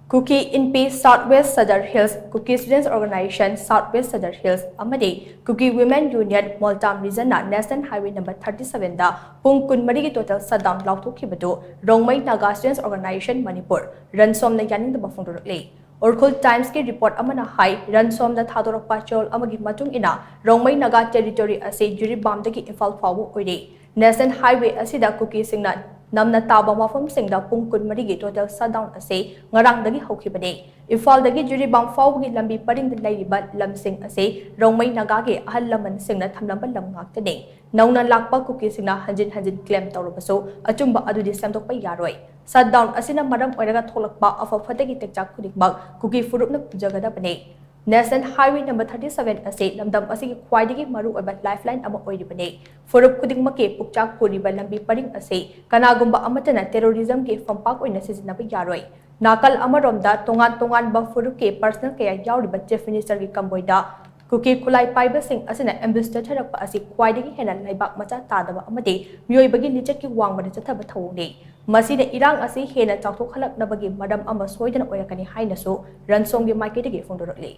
Kuki Inpi Southwest Sadar Hills, Kuki Students Organisation Southwest Sadar Hills, amadi Kuki Women Union Moltam Region National Highway number 37 da pung kunmari total Shutdown Laothokhibabu, Rongmei Naga Students Organisation Manipur, Rnsom na Yaningdaba Phongdorakli. Orgn Times ke report amana hai Rnsom da thadorok pachol amagi matung ina Rongmei Naga territory ase juri bamdagi infal fawu oire. National Highway asida Kuki Singna namna taba mafam singda pung kunmari total shutdown ase ngarang dagi hokhibane ifal dagi juri bam fawgi lambi paring da laiba lamsing ase Rongmei Naga ge ahal laman singna thamlamba lam ngaktane nauna lakpa Kuki singna hanjin claim tawrabaso achumba adudi samdokpa yaroi shutdown asina maram oiraga tholakpa afa phatagi tekchak khudikbak Kuki furupna pujagada bane National Highway number 37 ase lamdam asigi khwaidigi maru oiba lifeline ama oiribane furup khudingmake pukchak puriba lambi paring ase kanagumba amatana terrorism ke fampak oina sizinaba yaroi nakal amaromda tongan ba furup ke personal kaya yauriba chief minister ki kamboida Kuki kulai paiba sing asina ambassador tharakpa asi khwaidigi hena laibak macha tadaba amade mioibagi lichat ki wangbada chathaba thawne masida irang asi hena chawthok halaknabagi madam ama soidana oirakani hainaso Rnsom gi maiketigi phongdorakli